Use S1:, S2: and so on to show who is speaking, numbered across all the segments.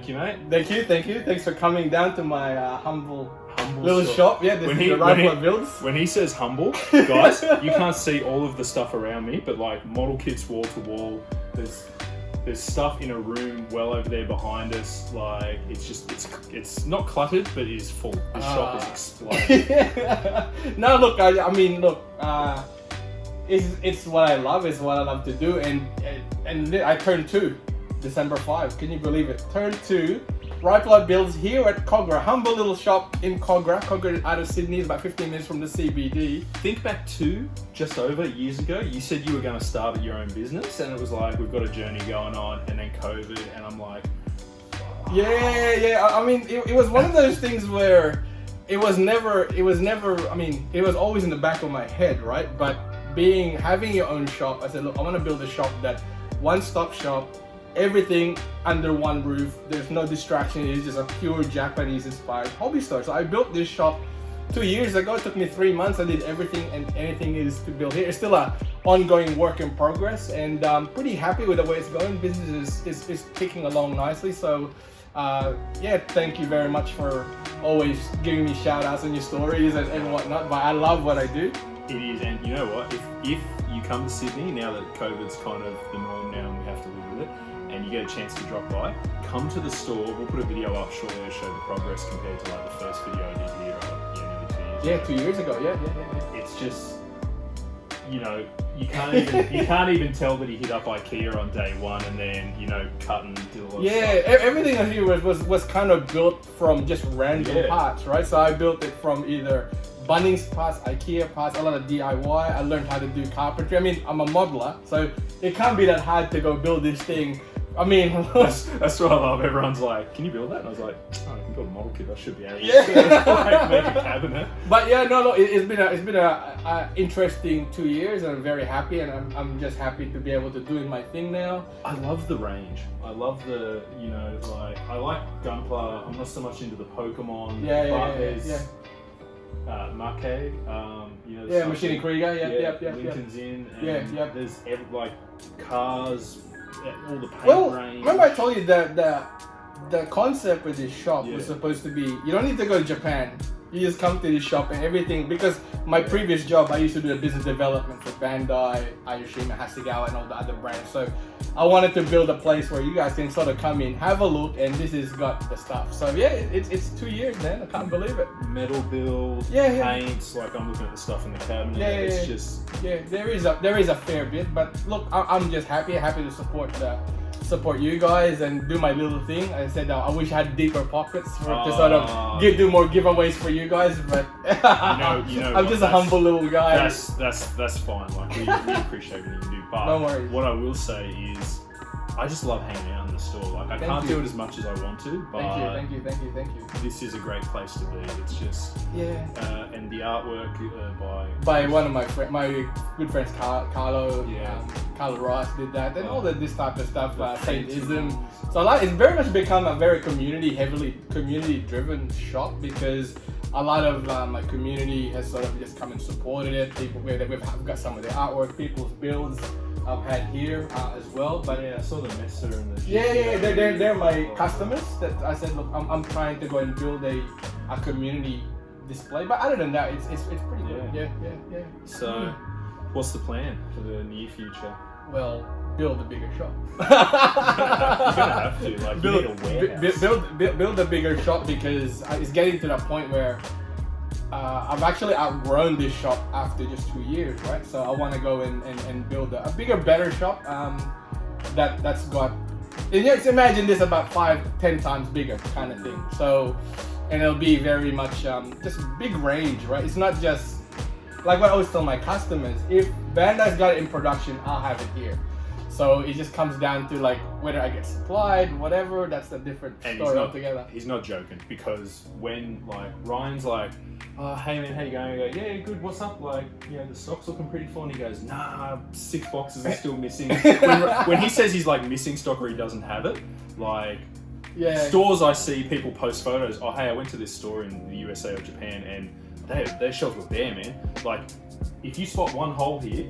S1: Thank you, mate.
S2: Thank you. Thanks for coming down to my humble little shop. Yeah, this is the RhyPla builds.
S1: When he says humble, guys, you can't see all of the stuff around me, but like model kits wall to wall. There's stuff in a room well over there behind us. Like it's not cluttered, but it is full. The shop is exploding.
S2: No, look, I mean, look. It's what I love. It's what I love to do, and I turned 2, December 5. Can you believe it? Turned 2. RhyPla builds here at Kogarah, humble little shop in Kogarah. Kogarah out of Sydney is about 15 minutes from the CBD.
S1: Think back to just over years ago. You said you were going to start your own business, and it was like we've got a journey going on, and then COVID, and I'm like,
S2: yeah. I mean, it was one of those things where it was never. I mean, it was always in the back of my head, right? But having your own shop, I said, look, I want to build a shop that one-stop shop. Everything under one roof. There's no distraction. It's just a pure Japanese-inspired hobby store. So I built this shop 2 years ago. It took me 3 months. I did everything and anything is to build here. It's still an ongoing work in progress, and I'm pretty happy with the way it's going. Business is ticking along nicely. So yeah, thank you very much for always giving me shout-outs on your stories and whatnot. But I love what I do.
S1: It is, and you know what? If you come to Sydney now that COVID's kind of the norm now and we have to live with it, and you get a chance to drop by, come to the store. We'll put a video up shortly to show the progress compared to like the first video I did here, nearly 2 years ago.
S2: Yeah, 2 years ago. Yeah.
S1: It's just, you can't even tell that he hit up IKEA on day one and then cut and did a lot of stuff.
S2: Everything here was kind of built from just random parts, right? So I built it from either Bunnings parts, IKEA parts, a lot of DIY. I learned how to do carpentry. I mean, I'm a modeler, so it can't be that hard to go build this thing. I mean,
S1: that's what I love. Everyone's like, "Can you build that?" And I was like, "Oh, I can build a model kit. I should be able to like, make a cabinet."
S2: But yeah, no, it's been a interesting 2 years, and I'm very happy, and I'm just happy to be able to do my thing now.
S1: I love the range. I love the I like Gunpla. I'm not so much into the Pokemon. There's Marquet,
S2: Machine Krieger,
S1: Lincoln's in, and there's like cars, all the paint range.
S2: Remember I told you that the concept with this shop was supposed to be, you don't need to go to Japan. You just come to this shop and everything, because my previous job, I used to do the business development for Bandai, Ayoshima, Hasegawa, and all the other brands. So I wanted to build a place where you guys can sort of come in, have a look, and this has got the stuff. So yeah, it's 2 years, man. I can't believe it.
S1: Metal build, paints, like I'm looking at the stuff in the cabinet. It's just
S2: there is a fair bit, but look, I'm just happy to support you guys and do my little thing. I said I wish I had deeper pockets to sort of do more giveaways for you guys, but I'm just a humble little guy.
S1: That's fine. Like we appreciate what you do, but
S2: no worries.
S1: What I will say is I just love hanging out in the store. Like I can't do it as much as I want to, but
S2: thank you.
S1: This is a great place to be. It's just and the artwork
S2: by one of my good friends, Carlo Ross did that, and all this type of stuff. Saint Ism. So it's very much become a very community-driven shop, because a lot of my community has sort of just come and supported it. People we've got some of the artwork, people's builds I've had here as well. But
S1: I saw the Messer and the
S2: they're my customers. That I said, look, I'm trying to go and build a community display. But other than that, it's pretty good. Yeah.
S1: So, what's the plan for the near future?
S2: Well, build a bigger shop.
S1: You're gonna have to. Like, you need a warehouse.
S2: Build a bigger shop, because it's getting to that point where I've actually outgrown this shop after just 2 years, right? So I want to go and build a bigger, better shop that's got. And just imagine this about 5-10 times bigger kind of thing. So, and it'll be very much just big range, right? It's not just like what I always tell my customers: if Bandai's got it in production, I'll have it here. So it just comes down to like whether I get supplied, whatever. That's a different story altogether.
S1: He's not joking, because when like Ryan's like, "Oh, hey man, how you going?" I go, "Yeah, good. What's up? Like, the stock's looking pretty full." And he goes, "Nah, 6 boxes are still missing." when he says he's like missing stock or he doesn't have it, like stores I see people post photos. "Oh, hey, I went to this store in the USA or Japan and their shelves were bare, man." Like, if you spot one hole here,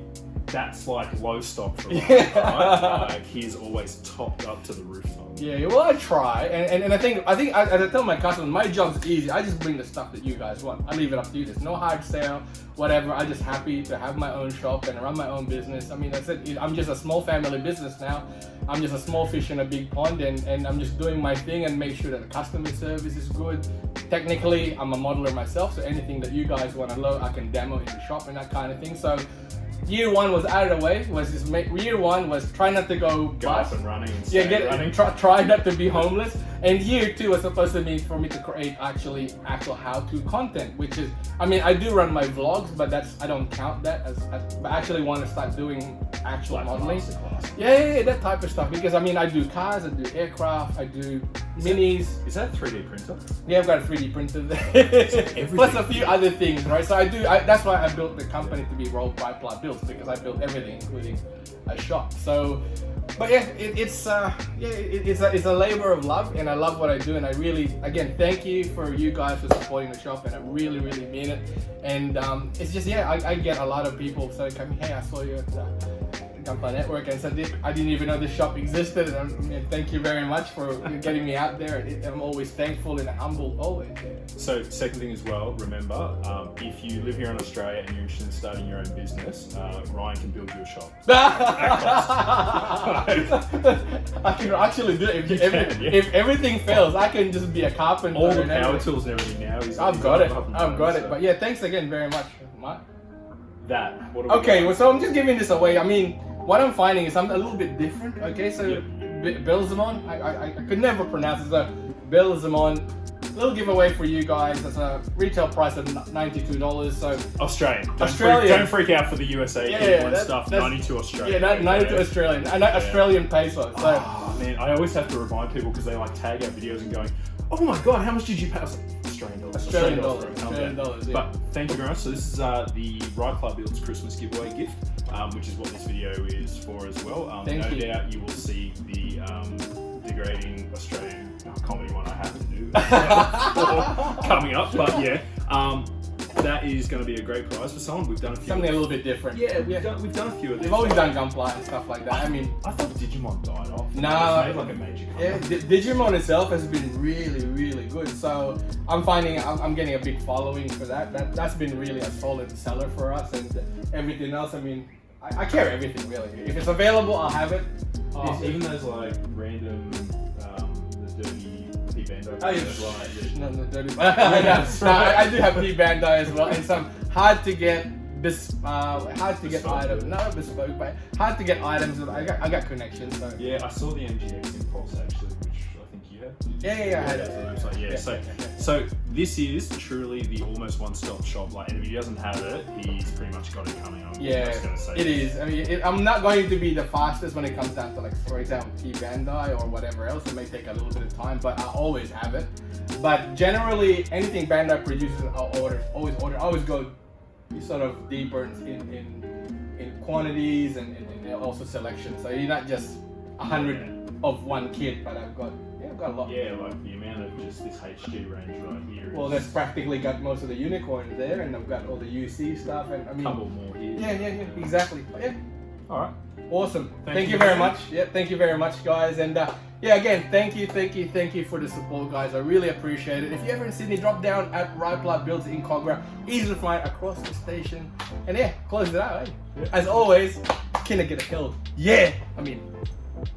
S1: that's like low stock for Ryan, right? Like he's always topped up to the rooftop.
S2: Yeah, well, I try, and I think as I tell my customers, my job's easy. I just bring the stuff that you guys want. I leave it up to you. There's no hard sale, whatever. I'm just happy to have my own shop and run my own business. I mean, that's it. I'm just a small family business now. I'm just a small fish in a big pond, and I'm just doing my thing and make sure that the customer service is good. Technically, I'm a modeler myself, so anything that you guys want to load, I can demo in the shop and that kind of thing. So year one was out of the way. Year one was try not to go
S1: up and running. And
S2: running. Try not to be homeless. And year two was supposed to be for me to create actual how-to content, which is, I mean, I do run my vlogs, but I don't count that as I actually want to start doing actual
S1: like
S2: modeling.
S1: Yeah,
S2: That type of stuff. Because I mean, I do cars, I do aircraft, I do minis.
S1: Is that a 3D printer?
S2: Yeah, I've got a 3D printer there. Plus a few other things, right? So that's why I built the company to be RhyPla Builds, because I built everything, including a shop. So, but yeah, it's a labor of love, and I love what I do, and I really, again, thank you for you guys for supporting the shop, and I really, really mean it. And it's just, I get a lot of people saying, hey, I saw you at Gunpla Network, and said I didn't even know this shop existed, and thank you very much for getting me out there. I'm always thankful and humble, always.
S1: So second thing as well, remember, if you live here in Australia and you're interested in starting your own business, Ryan can build you a shop.
S2: I can actually do it. If everything fails, I can just be a carpenter.
S1: All the power tools and everything now.
S2: I've got it. But yeah, thanks again very much, Mark.
S1: What
S2: so I'm just giving this away. I mean, what I'm finding is I'm a little bit different. Okay, so Belzamon, I could never pronounce it. So Belzamon, little giveaway for you guys. That's a retail price of $92. So
S1: Australian.
S2: Australian.
S1: Don't freak out for the USA people and stuff. 92 Australian.
S2: Yeah, 92 Australian. And Australian peso. So
S1: man, I always have to remind people because they like tag our videos and going, oh my god, how much did you pay? I was like, Australian dollars.
S2: Yeah.
S1: But thank you very much. So this is the RhyPla Builds Christmas giveaway gift, which is what this video is for as well. No doubt you will see the degrading Australian comedy one I have to do coming up. But yeah, that is going to be a great prize for someone. We've done a few.
S2: Something a little bit different.
S1: Yeah, we've done a few of these.
S2: We've always done Gunpla and stuff like that. I
S1: thought Digimon died off.
S2: Nah,
S1: it's made like a major comeback.
S2: Yeah, Digimon itself has been really, really good. So I'm finding I'm getting a big following for that. That's been really a solid seller for us, and everything else. I mean, I carry everything really. If it's available, I'll have it.
S1: Even those like random, the dirty P-Bando.
S2: Oh, yeah. No, dirty. I do have P-Bando as well, and some hard to get items. Not bespoke, but hard to get items. I got connections. So.
S1: Yeah, I saw the MGX Impulse actually, which I think you had.
S2: Yeah, I had it.
S1: So this is truly the almost one-stop shop. Like, and if he doesn't have it, he's pretty much got it coming up.
S2: Yeah, it is. I mean, I'm not going to be the fastest when it comes down to, like, for example, P-Bandai or whatever else. It may take a little bit of time, but I always have it. But generally, anything Bandai produces, I'll always order. I always go sort of deeper in quantities and also selection. So you're not just 100 of one kit, but I've got a lot.
S1: Yeah, like the amount of just this HG range right here.
S2: Well, that's practically got most of the unicorns there, and I've got all the UC stuff, and I mean,
S1: couple more here.
S2: Yeah, exactly. Yeah.
S1: All right.
S2: Awesome. Thank you very much. Yeah, thank you very much, guys. And yeah, again, thank you for the support, guys. I really appreciate it. If you're ever in Sydney, drop down at RhyPla Builds in Cogra. Easy to find across the station. And yeah, close it out, eh? Yeah. As always, can I get a kill? Yeah! I mean,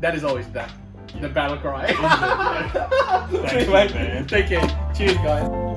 S2: that is always the battle cry.
S1: Thank you, man.
S2: Take care. Cheers, guys.